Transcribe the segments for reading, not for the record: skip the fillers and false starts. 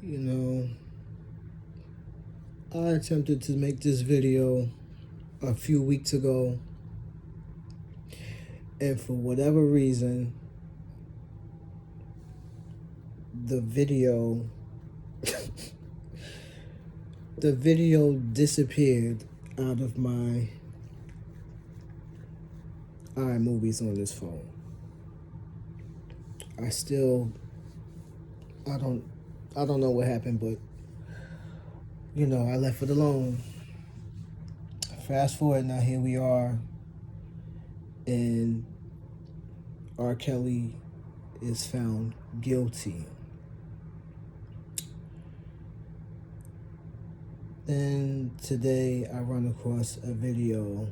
You know, I attempted to make this video a few weeks ago, and for whatever reason, the video the video disappeared out of my iMovies on this phone. I don't know what happened, but I left it alone. Fast forward, now here we are, and Rkelly is found guilty. Then today I run across a video.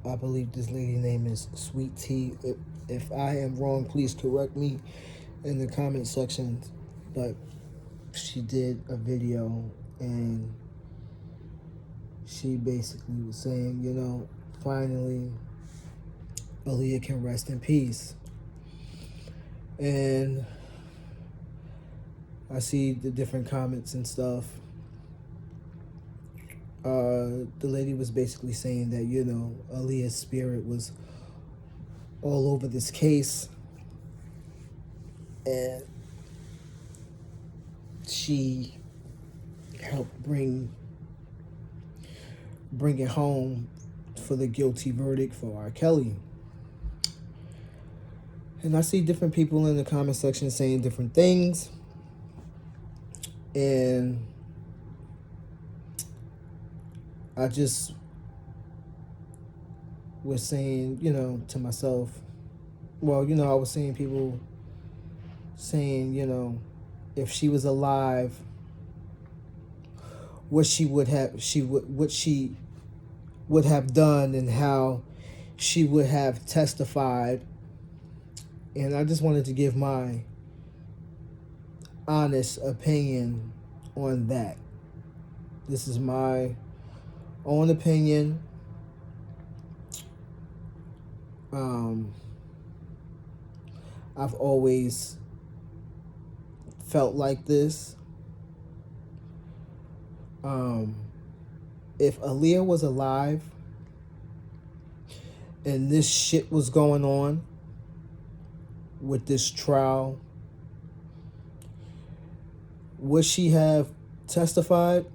I believe this lady's name is Sweet Tea. If I am wrong, please correct me in the comment section. But she did a video and she basically was saying, finally, Aaliyah can rest in peace. And I see the different comments and stuff. The lady was basically saying that, Aaliyah's spirit was all over this case. And she helped bring it home for the guilty verdict for Rkelly. And I see different people in the comment section saying different things. And I just was saying, to myself, I was seeing people saying, if she was alive, what she would have done and how she would have testified. And I just wanted to give my honest opinion on that. This is my own opinion. I've always felt like this. If Aaliyah was alive and this shit was going on with this trial, would she have testified?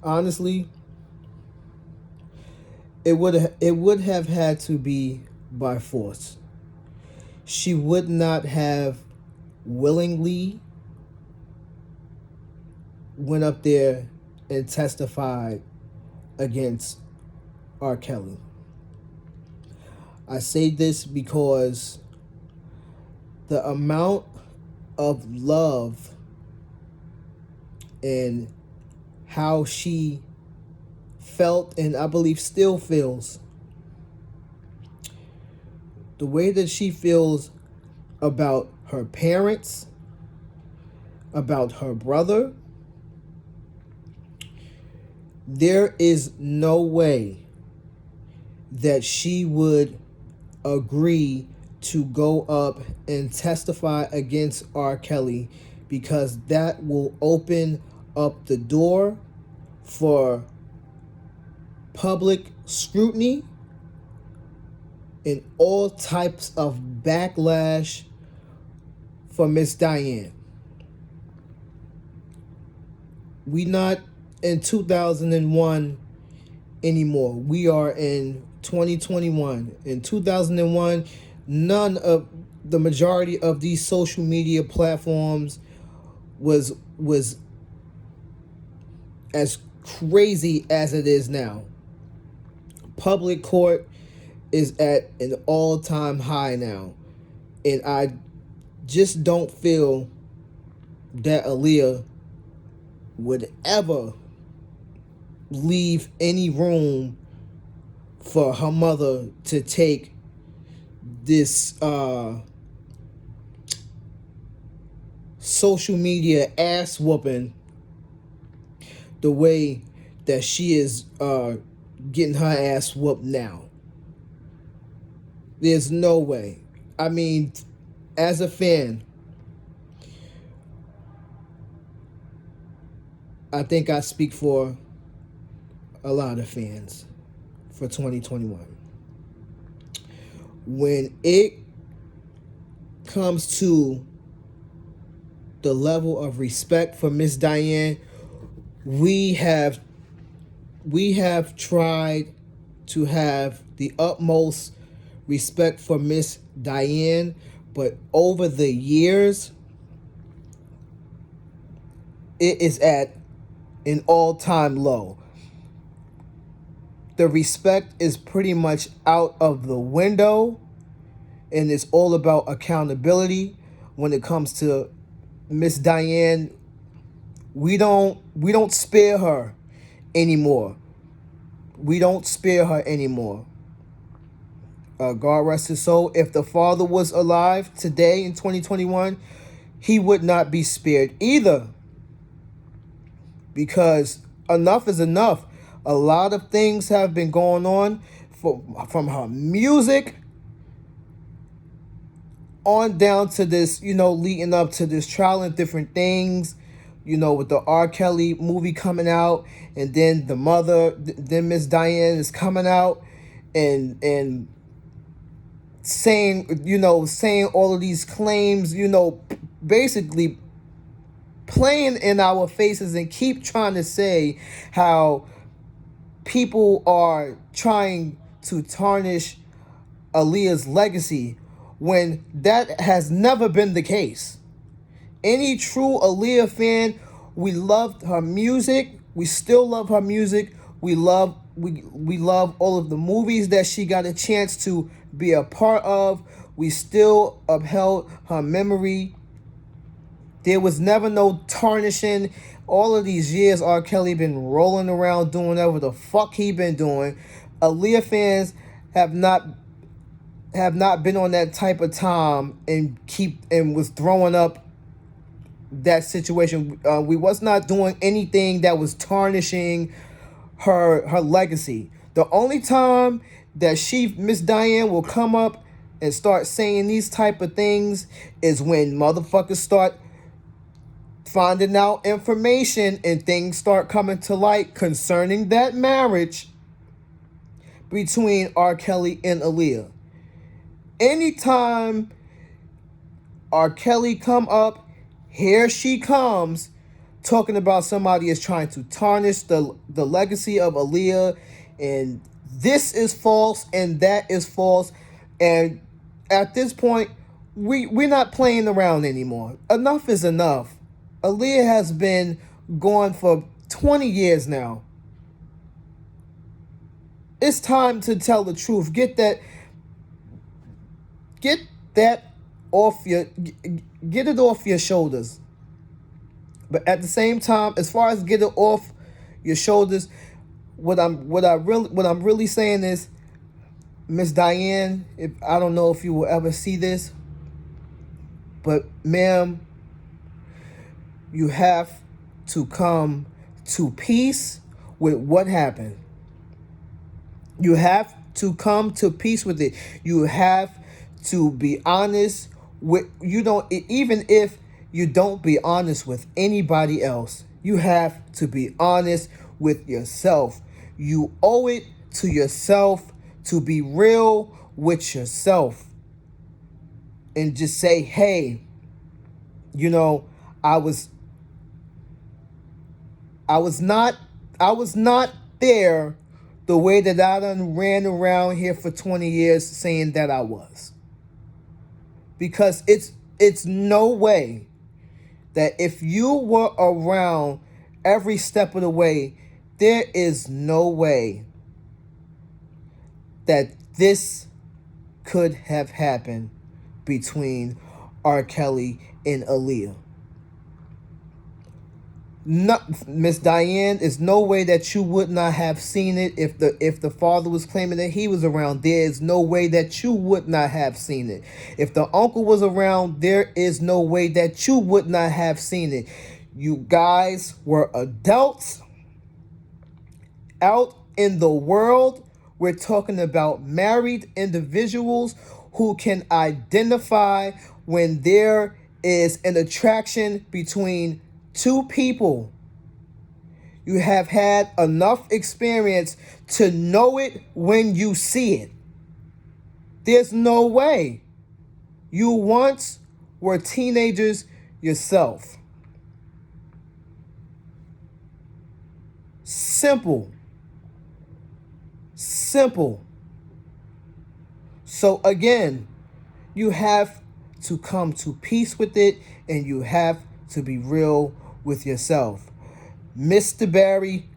Honestly, it would have had to be by force. She would not have willingly went up there and testified against Rkelly. I say this because the amount of love and how she felt, and I believe still feels, the way that she feels about her parents, about her brother, there is no way that she would agree to go up and testify against Rkelly, because that will open up the door for public scrutiny and all types of backlash for Miss Diane. We not in 2001 anymore. We are in 2021. In 2001, the majority of these social media platforms was as crazy as it is now. Public court is at an all-time high now. And I just don't feel that Aaliyah would ever leave any room for her mother to take this social media ass whooping the way that she is getting her ass whooped now. There's no way. I mean, as a fan, I think I speak for a lot of fans for 2021. When it comes to the level of respect for Miss Diane, we have tried to have the utmost respect for Miss Diane, but over the years, it is at an all-time low. The respect is pretty much out of the window, and it's all about accountability. When it comes to Miss Diane, we don't spare her anymore. We don't spare her anymore. God rest his soul. If the father was alive today in 2021, he would not be spared either. Because enough is enough. A lot of things have been going on from her music on down to this, leading up to this trial and different things, with the Rkelly movie coming out, and then the mother, then Miss Diane is coming out and saying all of these claims, basically playing in our faces and keep trying to say how people are trying to tarnish Aaliyah's legacy when that has never been the case. Any true Aaliyah fan, we loved her music. We still love her music. We love all of the movies that she got a chance to be a part of. We still upheld her memory. There was never no tarnishing. All of these years, Rkelly been rolling around doing whatever the fuck he been doing. Aaliyah fans have not been on that type of time and was throwing up that situation. We was not doing anything that was tarnishing her legacy. The only time that Miss Diane will come up and start saying these type of things is when motherfuckers start finding out information and things start coming to light concerning that marriage between Rkelly and Aaliyah. Anytime Rkelly come up, here she comes talking about somebody is trying to tarnish the legacy of Aaliyah, and this is false and that is false. And at this point, we're not playing around anymore. Enough is enough. Aaliyah has been gone for 20 years now. It's time to tell the truth. Get that off get it off your shoulders. But at the same time, as far as get it off your shoulders, what I'm really saying is, Miss Diane, I don't know if you will ever see this, but ma'am, you have to come to peace with what happened. You have to come to peace with it. You have to be honest with, even if you don't be honest with anybody else, you have to be honest with yourself. You owe it to yourself to be real with yourself and just say, hey, I was not there the way that I done ran around here for 20 years saying that I was. Because it's no way that if you were around every step of the way, there is no way that this could have happened between Rkelly and Aaliyah. Miss Diane, there's no way that you would not have seen it if the father was claiming that he was around. There is no way that you would not have seen it. If the uncle was around, there is no way that you would not have seen it. You guys were adults out in the world We're talking about married individuals who can identify when there is an attraction between two people. You have had enough experience to know it when you see it. There's no way. You once were teenagers yourself. Simple. Simple. So again, you have to come to peace with it, and you have to be real with yourself. Mr. Barry,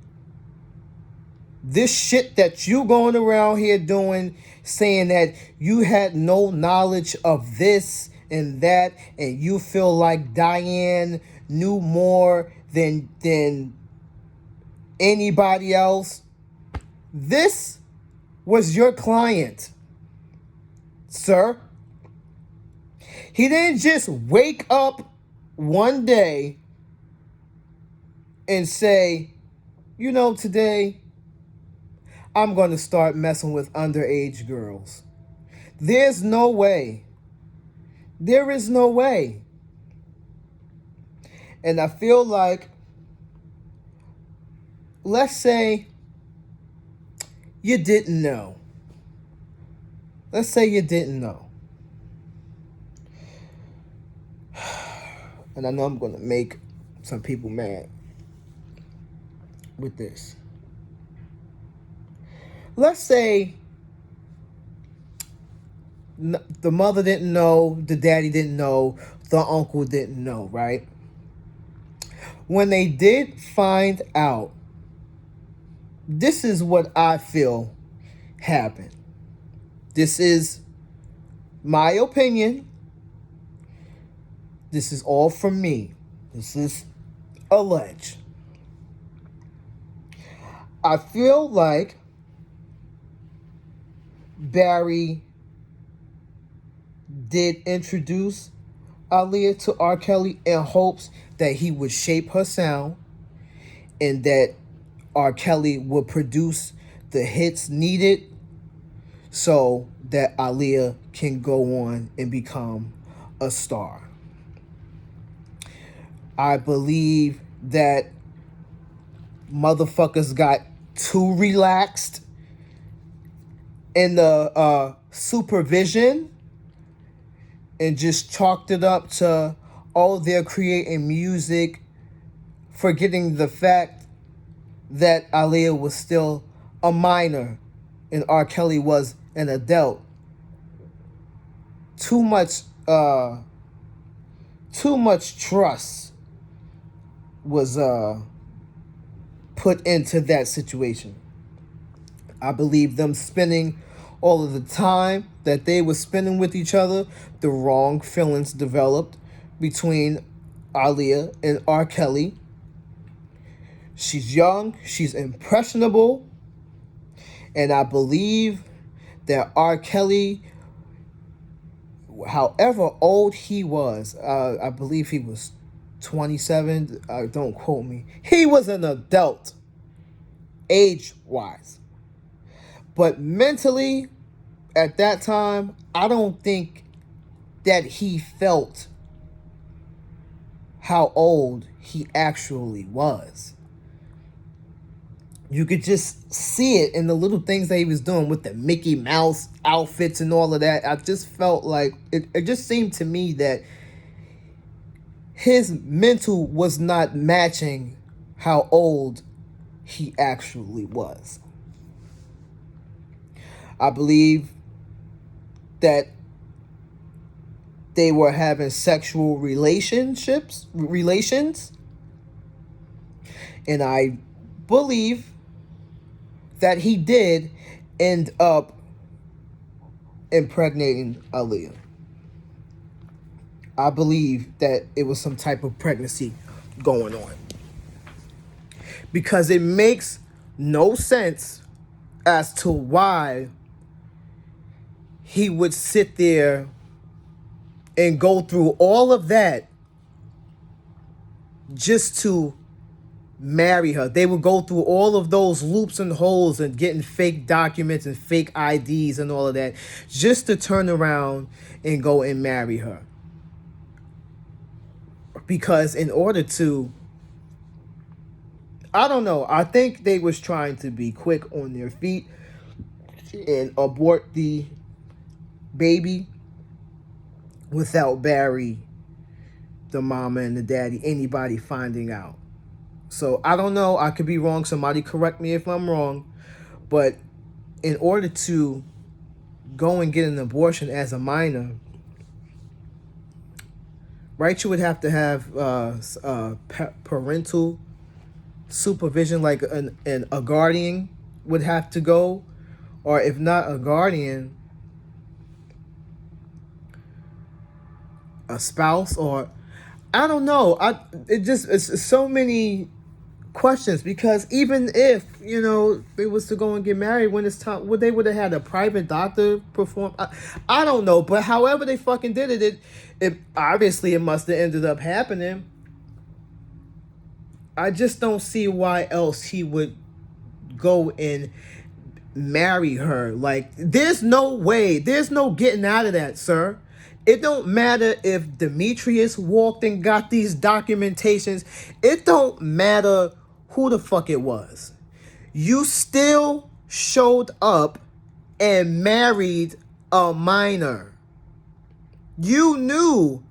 this shit that you going around here doing, saying that you had no knowledge of this and that, and you feel like Diane knew more than anybody else. This was your client, sir. He didn't just wake up one day and say, you know, today I'm going to start messing with underage girls. There's no way. There is no way. And I feel like, let's say you didn't know. Let's say you didn't know. And I know I'm going to make some people mad with this. Let's say the mother didn't know, the daddy didn't know, the uncle didn't know, right? When they did find out, this is what I feel happened. This is my opinion. This is all from me. This is alleged. I feel like Barry did introduce Aaliyah to Rkelly in hopes that he would shape her sound and that Rkelly would produce the hits needed so that Aaliyah can go on and become a star. I believe that motherfuckers got too relaxed in the supervision and just chalked it up to, oh, they're creating music, forgetting the fact that Aaliyah was still a minor and Rkelly was an adult. Too much trust was put into that situation. I believe them spending all of the time that they were spending with each other, the wrong feelings developed between Aaliyah and Rkelly. She's young, she's impressionable, and I believe that Rkelly, however old he was, I believe he was 27, don't quote me. He was an adult, age-wise. But mentally, at that time, I don't think that he felt how old he actually was. You could just see it in the little things that he was doing with the Mickey Mouse outfits and all of that. I just felt like, it just seemed to me that his mental was not matching how old he actually was. I believe that they were having sexual relations, and I believe that he did end up impregnating Aaliyah. I believe that it was some type of pregnancy going on. Because it makes no sense as to why he would sit there and go through all of that just to marry her. They would go through all of those loops and holes and getting fake documents and fake IDs and all of that just to turn around and go and marry her. Because in order to, I don't know, I think they was trying to be quick on their feet and abort the baby without Barry, the mama and the daddy, anybody finding out. So I don't know, I could be wrong, somebody correct me if I'm wrong, but in order to go and get an abortion as a minor, right, you would have to have parental supervision, like a guardian would have to go, or if not a guardian, a spouse, or I don't know. It's so many questions, because even if, you know, they was to go and get married when it's time, they would have had a private doctor perform. I don't know, but however they fucking did it obviously it must have ended up happening. I just don't see why else he would go and marry her. Like, there's no way, there's no getting out of that, sir. It don't matter if Demetrius walked and got these documentations. It don't matter who the fuck it was. You still showed up and married a minor. You knew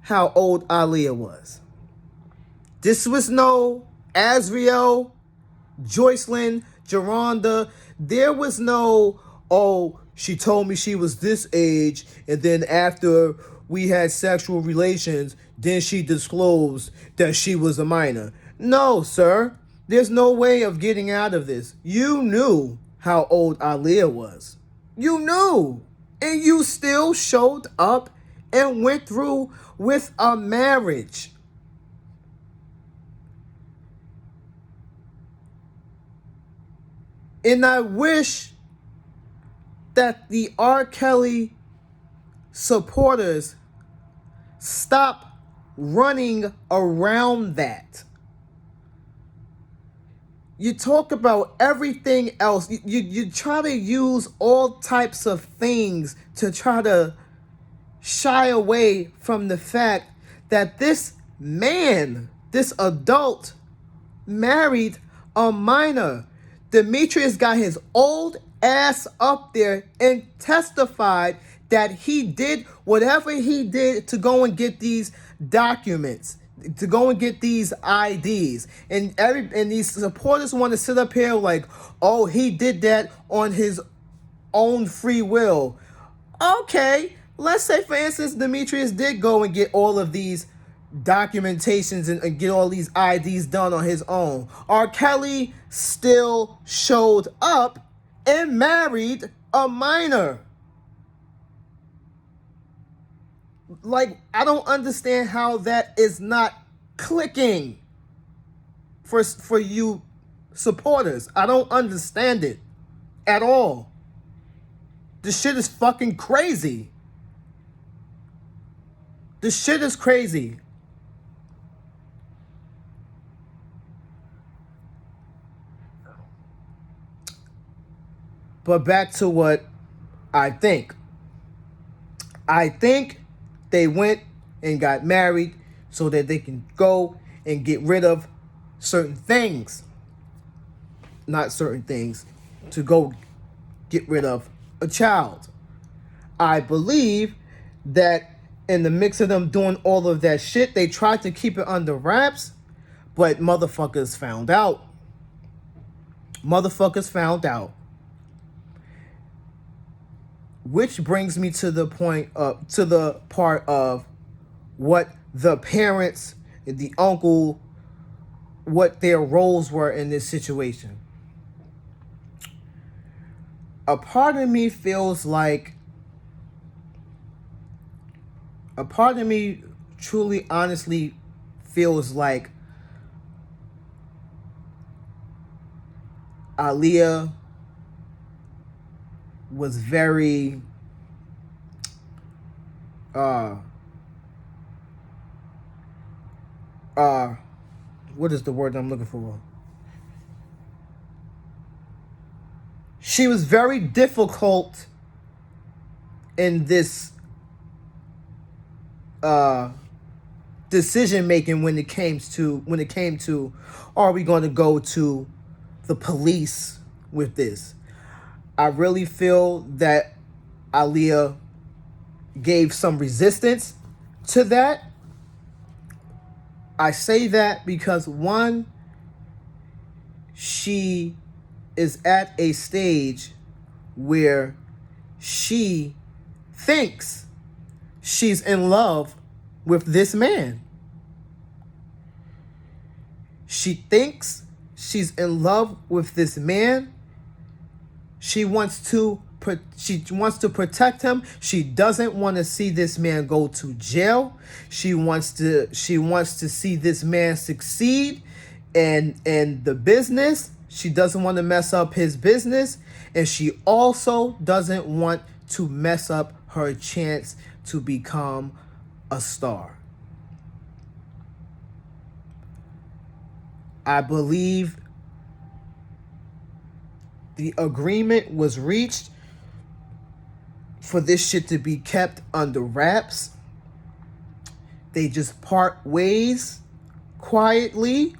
how old Aaliyah was. This was no Azriel, Joycelyn, Geronda. There was no, oh, she told me she was this age, and then after we had sexual relations, then she disclosed that she was a minor. No, sir. There's no way of getting out of this. You knew how old Aaliyah was. You knew. And you still showed up and went through with a marriage. And I wish that the Rkelly supporters stop running around that. You talk about everything else. You try to use all types of things to try to shy away from the fact that this man, this adult, married a minor. Demetrius got his old ass up there and testified that he did whatever he did to go and get these documents, to go and get these IDs. And these supporters want to sit up here like, oh, he did that on his own free will. Okay, let's say, for instance, Demetrius did go and get all of these documentations and get all these IDs done on his own. Rkelly still showed up and married a minor. Like, I don't understand how that is not clicking for you supporters. I don't understand it at all. This shit is fucking crazy. This shit is crazy. But back to what I think. I think they went and got married so that they can go and get rid of certain things. Not certain things. To go get rid of a child. I believe that in the mix of them doing all of that shit, they tried to keep it under wraps, but motherfuckers found out. Motherfuckers found out. Which brings me to the point of, to the part of what the parents, the uncle, what their roles were in this situation. A part of me feels like, a part of me truly, honestly feels like Aaliyah was very what is the word I'm looking for? She was very difficult in this decision making when it came to are we going to go to the police with this. I really feel that Aaliyah gave some resistance to that. I say that because, one, she is at a stage where she thinks she's in love with this man. She thinks she's in love with this man. She wants to protect him. She doesn't want to see this man go to jail. She wants to see this man succeed in the business. She doesn't want to mess up his business, and she also doesn't want to mess up her chance to become a star. I believe the agreement was reached for this shit to be kept under wraps. They just part ways quietly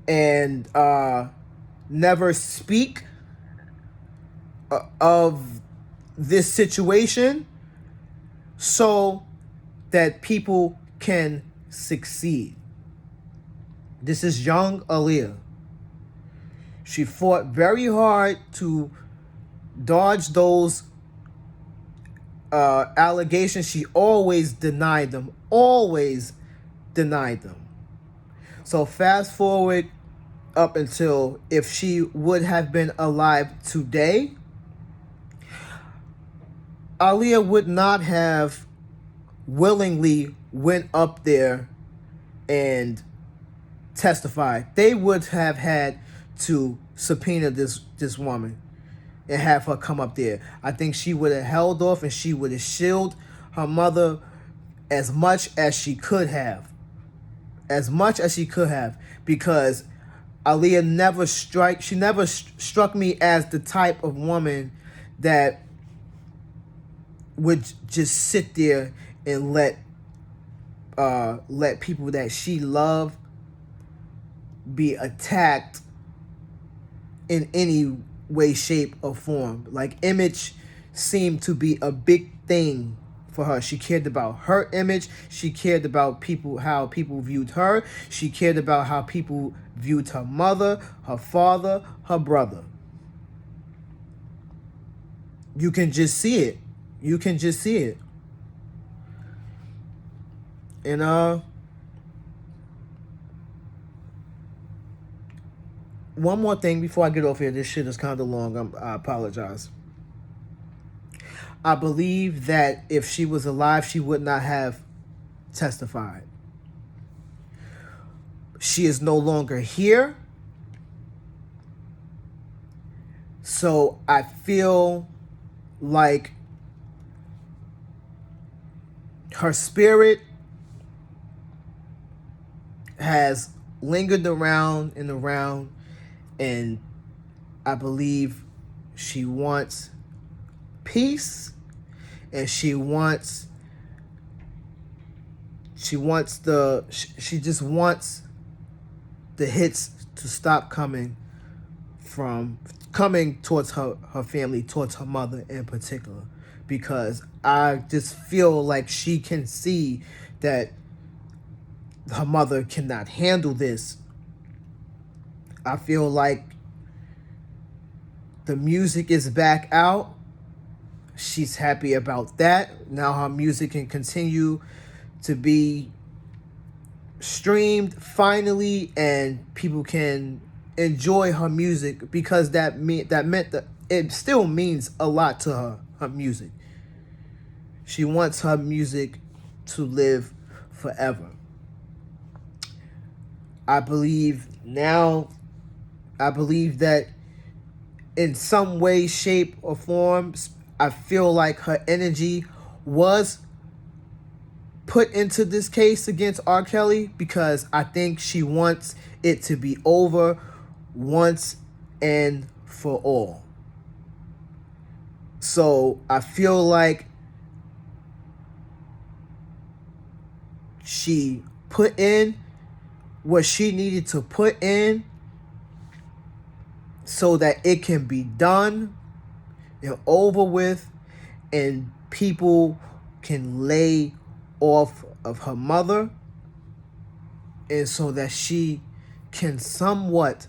and never speak of this situation so that people can succeed. This is young Aaliyah. She fought very hard to dodge those allegations. She always denied them. Always denied them. So fast forward up until if she would have been alive today, Aaliyah would not have willingly went up there and testified. They would have had to subpoena this woman and have her come up there. I think she would have held off and she would have shielded her mother as much as she could have. As much as she could have. Because Aaliyah never struck me as the type of woman that would just sit there and let people that she loved be attacked in any way, shape, or form. Like, image seemed to be a big thing for her. She cared about her image. She cared about how people viewed her. She cared about how people viewed her mother, her father, her brother. You can just see it. You can just see it. And one more thing before I get off here. This shit is kind of long. I apologize. I believe that if she was alive, she would not have testified. She is no longer here. So I feel like her spirit has lingered around and around, and I believe she wants peace, and she just wants the hits to stop coming towards her family, towards her mother in particular, because I just feel like she can see that her mother cannot handle this. I feel like the music is back out. She's happy about that. Now her music can continue to be streamed finally, and people can enjoy her music, because that meant that it still means a lot to her music. She wants her music to live forever. I believe that in some way, shape, or form, I feel like her energy was put into this case against R. Kelly because I think she wants it to be over once and for all. So I feel like she put in what she needed to put in so that it can be done and over with, and people can lay off of her mother, and so that she can somewhat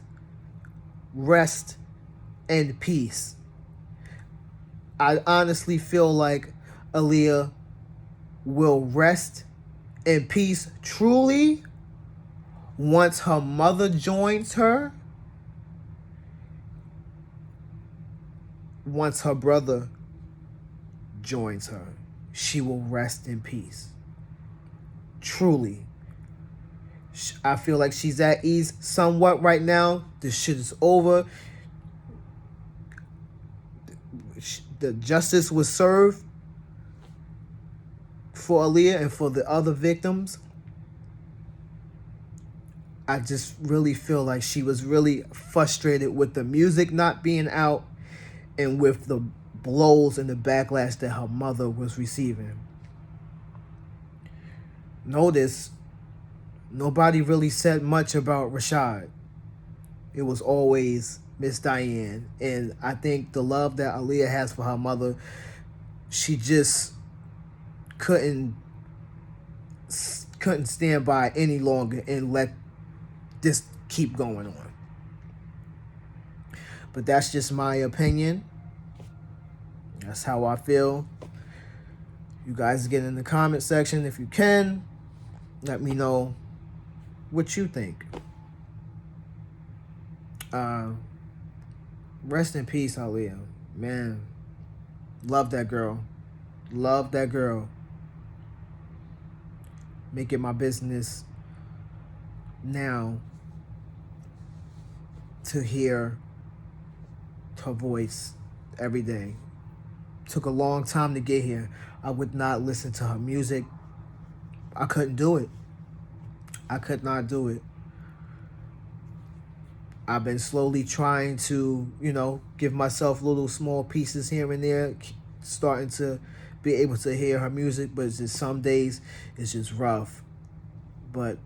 rest in peace. I honestly feel like Aaliyah will rest in peace truly once her mother joins her, once her brother joins her. She will rest in peace. Truly. I feel like she's at ease somewhat right now. This shit is over. The justice was served for Aaliyah and for the other victims. I just really feel like she was really frustrated with the music not being out and with the blows and the backlash that her mother was receiving. Notice, nobody really said much about Rashad. It was always Miss Diane. And I think the love that Aaliyah has for her mother, she just couldn't stand by any longer and let this keep going on. But that's just my opinion. That's how I feel. You guys get in the comment section if you can. Let me know what you think. Rest in peace, Aaliyah. Man, love that girl. Love that girl. Make it my business now to hear her voice every day. Took a long time to get here. I would not listen to her music. I couldn't do it. I could not do it. I've been slowly trying to, give myself little small pieces here and there, starting to be able to hear her music, but it's just some days it's just rough. But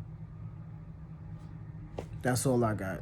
that's all I got.